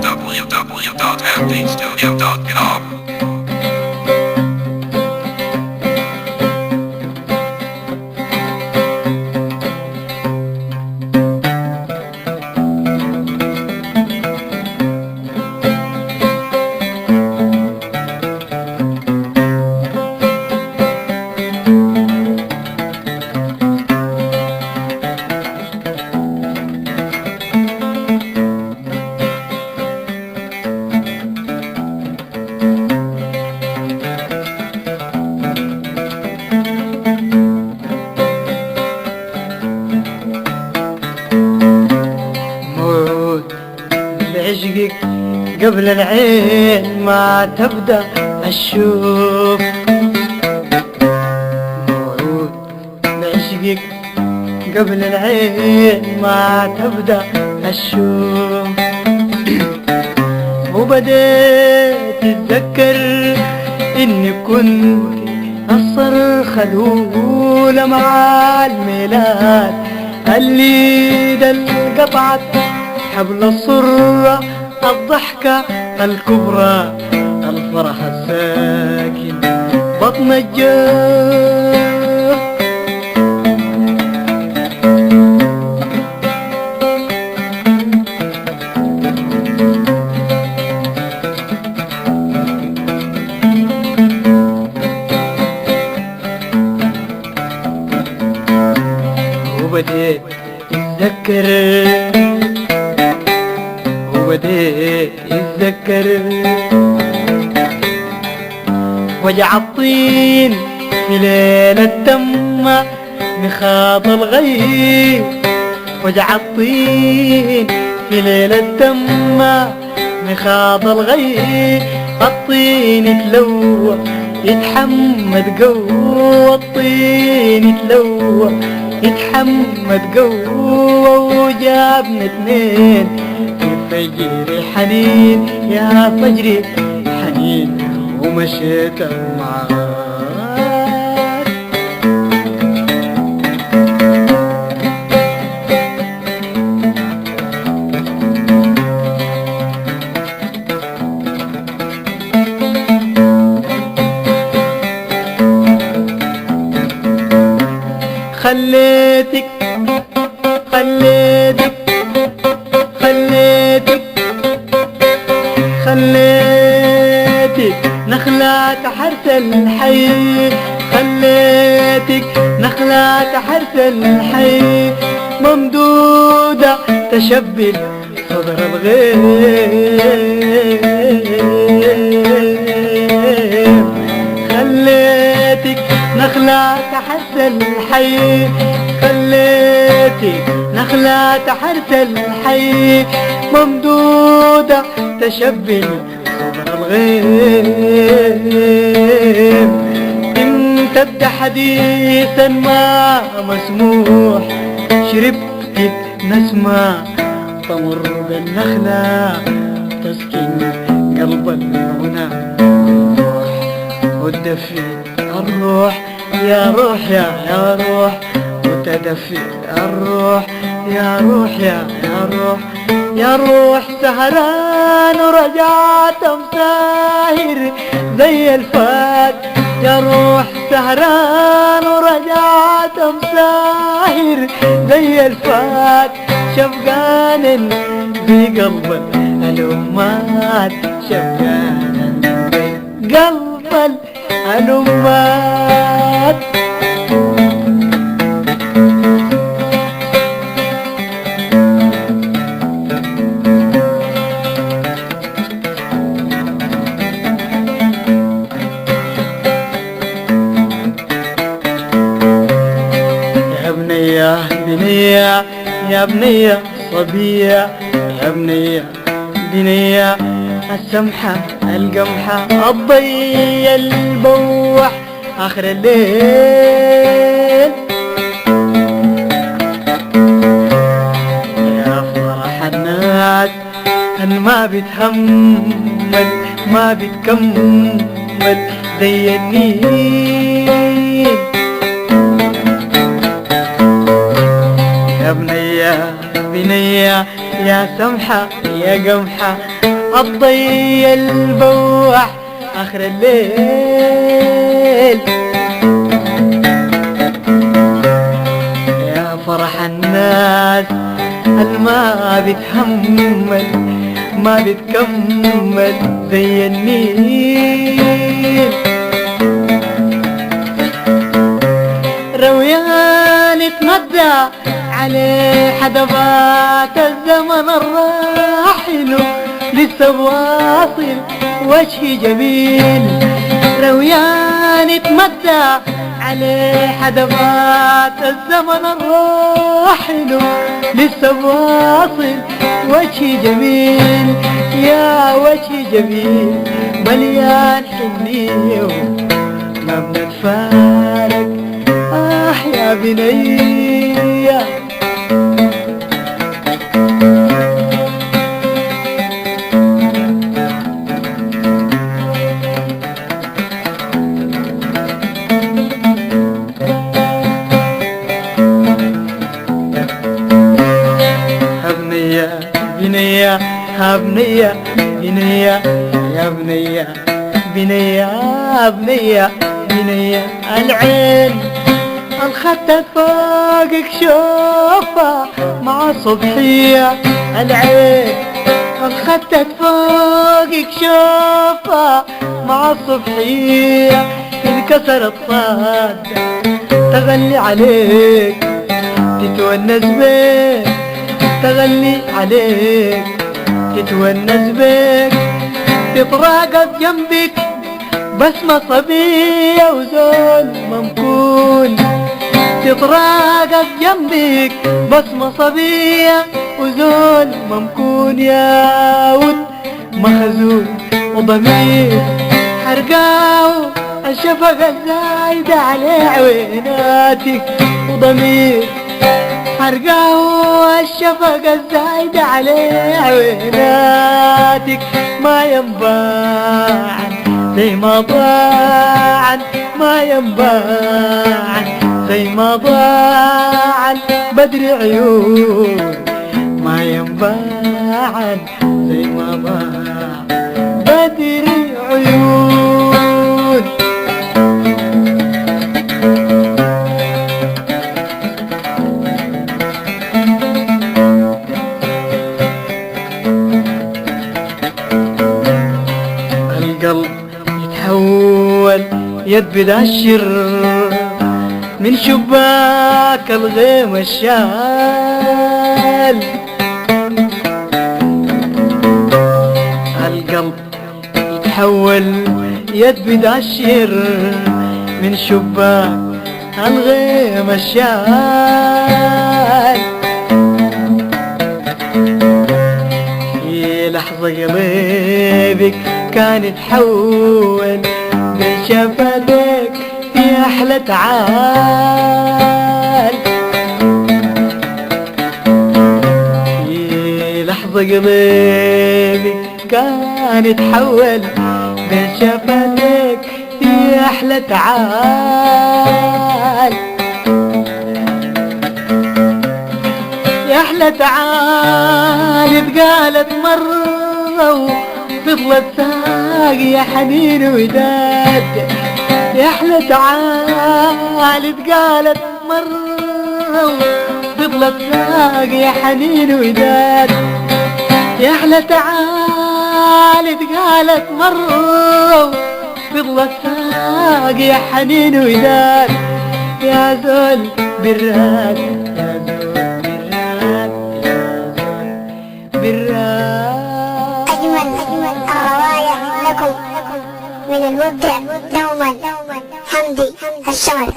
www.mdstudio.com. بعشقك قبل العين ما تبدأ أشوف، موعود بعشقك قبل العين ما تبدأ أشوف. وبديت أتذكر إني كنت الصرخة الأولى مع الميلاد اللي قطعت حبل الصرة، الضحكة الكبرى، الفرح الساكن بطن الجو. وبديت أتذكر وجع الطين في ليلة تم مخاض الغيب، وجع الطين في ليلة تم مخاض الغيب. الطين يتلوى يتحمد قوة، الطين يتلوى يتحمد قوة. وجابنا اتنين فجري حنين يا فجري حنين، ومشيت معاك. خليتك نخلة حرث الحي، خليتك نخلة حرث الحي ممدودة تشبل صدر الغيم. خليتك نخلة حرث الحي، خليتك نخلة حرث الحي ممدودة تشبل صدر الغيم. امتد حديثا ما مسموح، شربتك نسمة تمر بالنخلة تسكن قلب المنى الروح وتدفي الروح يا روح يا روح، وتدفي الروح يا روح يا روح يا روح. سهران ورجعت مساهر زي الفات، يا روح سهران ورجعت مساهر زي الفات. شفقان بقلب الأمات، شفقان بقلب الأمات. بنية يا بنية صبية، يا بنية بنية السمحة القمحة الضي البوح آخر الليل. يا فرح الناس أن ما بتهمل ما بتكمل زي النيل. يا بنية يا سمحة يا قمحة الضي البوح آخر الليل، يا فرح الناس الما بتهمل ما بتكمل زي النيل، رويان اتمدى عليه حدبات الزمن الراحل لسه بواصل وجهي جميل، رويان اتمدى عليه حدبات الزمن الراحل لسه بواصل وجهي جميل، يا وجهي جميل مليان حنية ما بنتفارق يا بنية. بنية بنية ها بنية بنية يا بنية بنية بنية بنية العين الخدت فوقك شوفة مع صبحية، العين الخدت فوقك شوفة مع الصبحية، انكسرت صادة تغني عليك تتونس بيك، تغني عليك تتونس بيك، تتراقب جنبك بسمة صبية وزول ممكون، تتراقب جنبك بسمة صبية وزول ممكون، يا ود مخزون وضمير حرقاو الشفقة الزايدة على عويناتك، وضمير حرقاو الشفقة الزايدة على عويناتك، ما ينباعن زي ما ضاعن ما ينباعن زي ما ضاعن بدر عيون، ما ينباعن زي ما ضاعن بدر عيون. القلب يتحول يد بداشر من شباك الغيم الشال، القلب يتحول يد بداشر من شباك الغيم الشال، في لحظة قلبك كان يتحول من شفتك في أحلى تعال، في لحظة قلبك كان يتحول من شفتك في أحلى تعال، يا أحلى تعال اتقالت مرة وفضلت ساقي يا حنين وداد، يا أحلى تعال اتقالت مرة وفضلت ساقي يا حنين وداد، يا أحلى تعال اتقالت مرة وفضلت ساقي يا حنين وداد، يا زول براد يا زول براد يا زول براد. أجمل الرواية لكم من المبدع دوما حمدي الشمر.